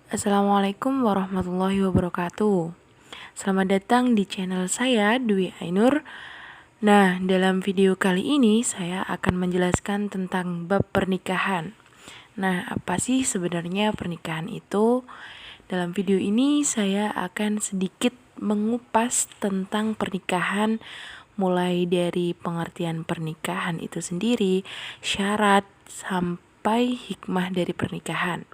Assalamualaikum warahmatullahi wabarakatuh. Selamat datang di channel saya, Dwi Ainur. Nah, dalam video kali ini saya akan menjelaskan tentang bab pernikahan. Nah, apa sih sebenarnya pernikahan itu? Dalam video ini saya akan sedikit mengupas tentang pernikahan, mulai dari pengertian pernikahan itu sendiri, syarat, sampai hikmah dari pernikahan.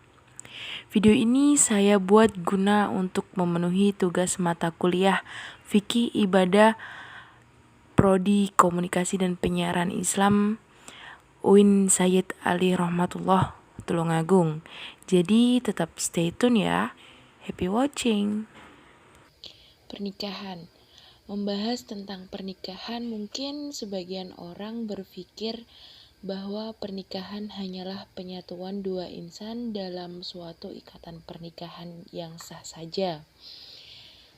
Video ini saya buat guna untuk memenuhi tugas mata kuliah Fikih Ibadah Prodi Komunikasi dan Penyiaran Islam UIN Sayyid Ali Rahmatullah Tulungagung. Jadi tetap stay tune ya. Happy watching. Pernikahan. Membahas tentang pernikahan, mungkin sebagian orang berpikir bahwa pernikahan hanyalah penyatuan dua insan dalam suatu ikatan pernikahan yang sah saja.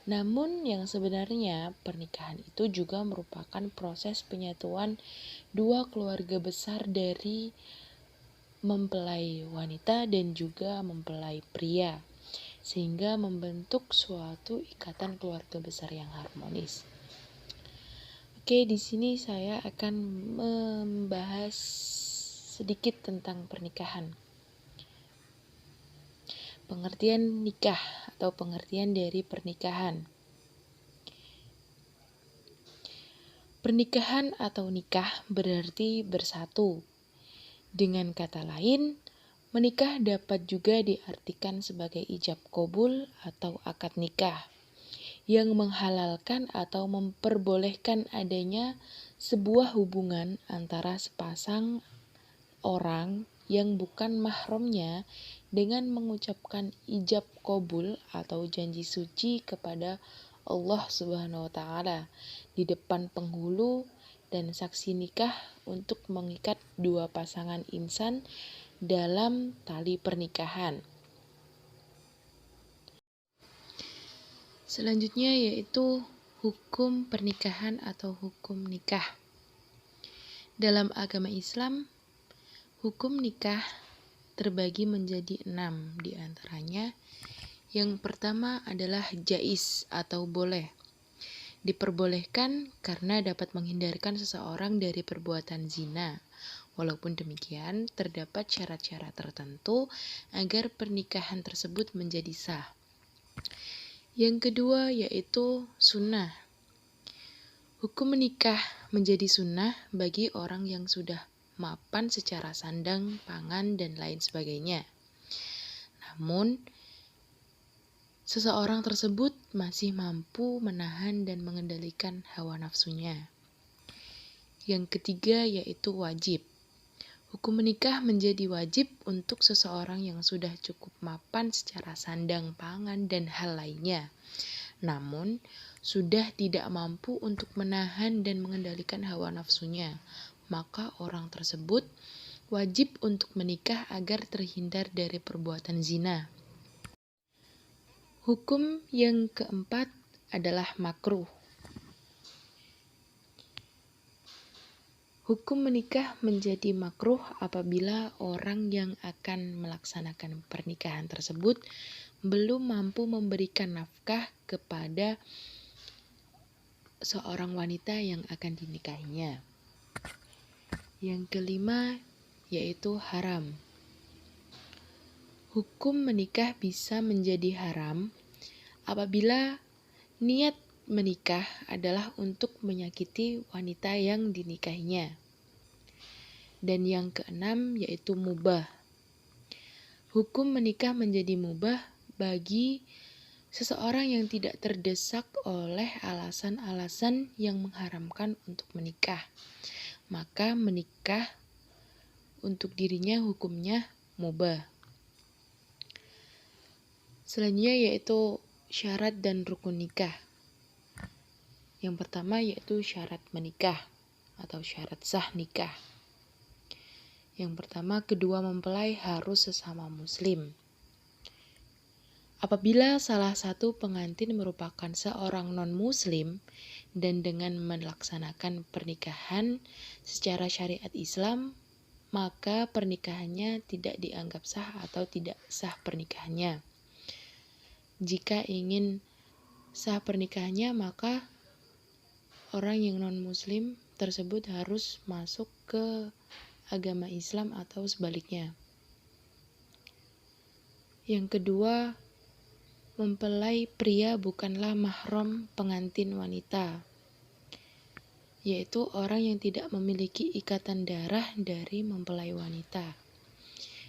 Namun yang sebenarnya pernikahan itu juga merupakan proses penyatuan dua keluarga besar dari mempelai wanita dan juga mempelai pria, sehingga membentuk suatu ikatan keluarga besar yang harmonis. Oke, di sini saya akan membahas sedikit tentang pernikahan. Pengertian nikah atau pengertian dari pernikahan. Pernikahan atau nikah berarti bersatu. Dengan kata lain, menikah dapat juga diartikan sebagai ijab qabul atau akad nikah, yang menghalalkan atau memperbolehkan adanya sebuah hubungan antara sepasang orang yang bukan mahramnya dengan mengucapkan ijab qabul atau janji suci kepada Allah Subhanahu wa taala di depan penghulu dan saksi nikah untuk mengikat dua pasangan insan dalam tali pernikahan. Selanjutnya yaitu hukum pernikahan atau hukum nikah. Dalam agama Islam, hukum nikah terbagi menjadi 6 diantaranya. Yang pertama adalah jaiz atau boleh. Diperbolehkan karena dapat menghindarkan seseorang dari perbuatan zina. Walaupun demikian, terdapat syarat-syarat tertentu agar pernikahan tersebut menjadi sah. Yang kedua yaitu sunnah. Hukum menikah menjadi sunnah bagi orang yang sudah mapan secara sandang, pangan, dan lain sebagainya. Namun, seseorang tersebut masih mampu menahan dan mengendalikan hawa nafsunya. Yang ketiga yaitu wajib. Hukum menikah menjadi wajib untuk seseorang yang sudah cukup mapan secara sandang, pangan, dan hal lainnya. Namun, sudah tidak mampu untuk menahan dan mengendalikan hawa nafsunya, maka orang tersebut wajib untuk menikah agar terhindar dari perbuatan zina. Hukum yang keempat adalah makruh. Hukum menikah menjadi makruh apabila orang yang akan melaksanakan pernikahan tersebut belum mampu memberikan nafkah kepada seorang wanita yang akan dinikahinya. Yang kelima yaitu haram. Hukum menikah bisa menjadi haram apabila niat menikah adalah untuk menyakiti wanita yang dinikahinya. Dan yang keenam yaitu mubah. Hukum menikah menjadi mubah bagi seseorang yang tidak terdesak oleh alasan-alasan yang mengharamkan untuk menikah. Maka menikah untuk dirinya hukumnya mubah. Selanjutnya yaitu syarat dan rukun nikah. Yang pertama yaitu syarat menikah atau syarat sah nikah. Yang pertama, kedua mempelai harus sesama muslim. Apabila salah satu pengantin merupakan seorang non-muslim dan dengan melaksanakan pernikahan secara syariat Islam, maka pernikahannya tidak dianggap sah atau tidak sah pernikahannya. jika ingin sah pernikahannya, maka orang yang non-muslim tersebut harus masuk ke agama Islam atau sebaliknya. Yang kedua, mempelai pria bukanlah mahram pengantin wanita, yaitu orang yang tidak memiliki ikatan darah dari mempelai wanita.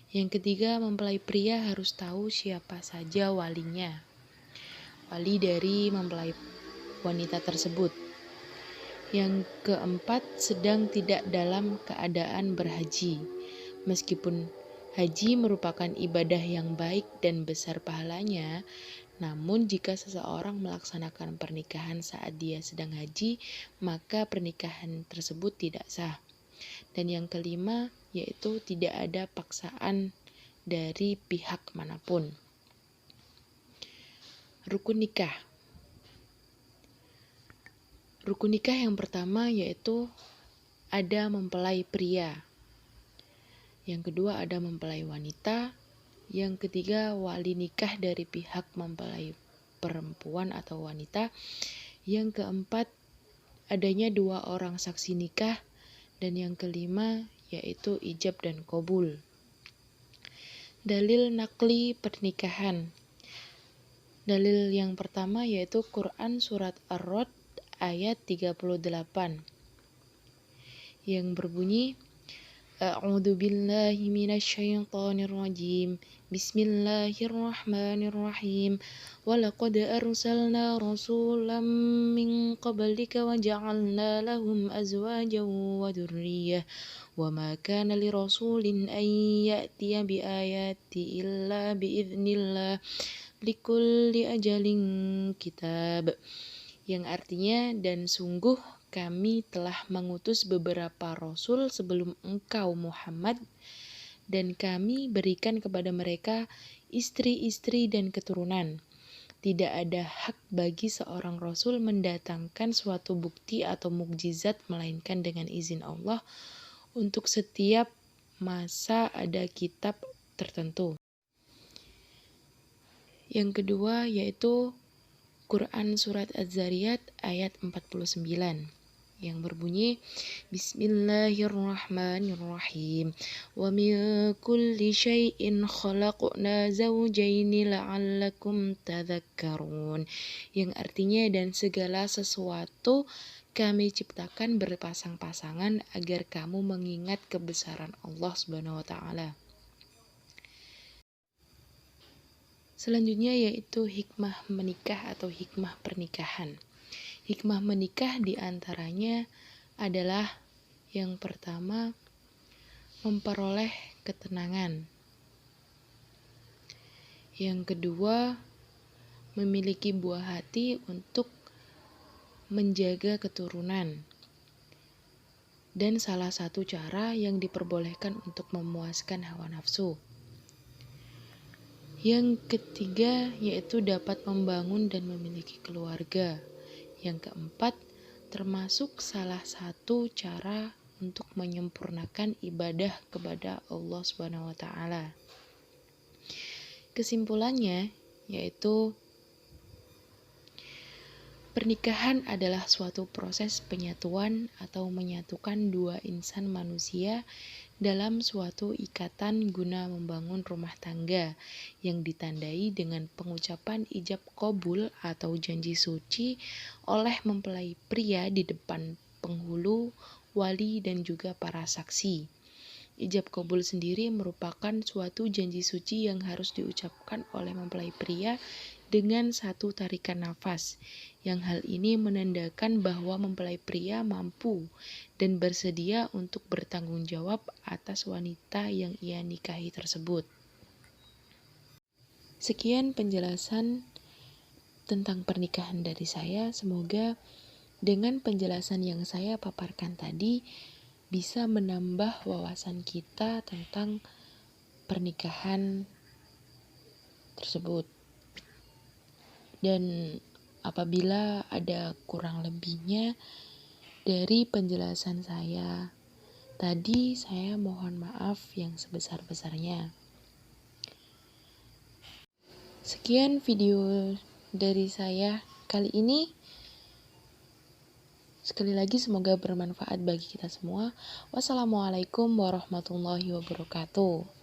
Yang ketiga, mempelai pria harus tahu siapa saja walinya, wali dari mempelai wanita tersebut. Yang keempat, sedang tidak dalam keadaan berhaji. Meskipun haji merupakan ibadah yang baik dan besar pahalanya, namun jika seseorang melaksanakan pernikahan saat dia sedang haji, maka pernikahan tersebut tidak sah. Dan yang kelima, yaitu tidak ada paksaan dari pihak manapun. Rukun nikah. Rukun nikah yang pertama yaitu ada mempelai pria. Yang kedua ada mempelai wanita. Yang ketiga wali nikah dari pihak mempelai perempuan atau wanita. Yang keempat adanya 2 orang saksi nikah. Dan yang kelima yaitu ijab dan qabul. Dalil nakli pernikahan. Dalil yang pertama yaitu Quran surat Ar-Rod ayat 38 yang berbunyi, A'udzu billahi minasyaitonir rajim. Bismillahirrahmanirrahim. Walaqad arsalna rasulan min qablika wa ja'alna lahum azwajan wa dzurriyyah. Wa ma kana lirasulin an ya'tiya bi ayati illa bi idznillah. Likulli ajalin kitab. Yang artinya, dan sungguh kami telah mengutus beberapa rasul sebelum engkau Muhammad, dan kami berikan kepada mereka istri-istri dan keturunan. Tidak ada hak bagi seorang rasul mendatangkan suatu bukti atau mukjizat melainkan dengan izin Allah. Untuk setiap masa ada kitab tertentu. Yang kedua yaitu Quran surat Az-Zariyat ayat 49 yang berbunyi, Bismillahirrahmanirrahim. Wa min kulli syai'in khalaqna zawjaini la'allakum tadhakkarun. Yang artinya, dan segala sesuatu kami ciptakan berpasang-pasangan agar kamu mengingat kebesaran Allah Subhanahu wa taala. Selanjutnya yaitu hikmah menikah atau hikmah pernikahan. Hikmah menikah diantaranya adalah yang pertama, memperoleh ketenangan. Yang kedua, memiliki buah hati untuk menjaga keturunan. Dan salah satu cara yang diperbolehkan untuk memuaskan hawa nafsu. Yang ketiga yaitu dapat membangun dan memiliki keluarga. Yang keempat, termasuk salah satu cara untuk menyempurnakan ibadah kepada Allah Subhanahu wa taala. Kesimpulannya yaitu pernikahan adalah suatu proses penyatuan atau menyatukan 2 insan manusia dalam suatu ikatan guna membangun rumah tangga yang ditandai dengan pengucapan ijab qabul atau janji suci oleh mempelai pria di depan penghulu, wali, dan juga para saksi. Ijab qabul sendiri merupakan suatu janji suci yang harus diucapkan oleh mempelai pria dengan satu tarikan nafas, yang hal ini menandakan bahwa mempelai pria mampu dan bersedia untuk bertanggung jawab atas wanita yang ia nikahi tersebut. Sekian penjelasan tentang pernikahan dari saya. Semoga dengan penjelasan yang saya paparkan tadi bisa menambah wawasan kita tentang pernikahan tersebut. Dan apabila ada kurang lebihnya dari penjelasan saya tadi, saya mohon maaf yang sebesar-besarnya. Sekian video dari saya kali ini. Sekali lagi semoga bermanfaat bagi kita semua. Wassalamualaikum warahmatullahi wabarakatuh.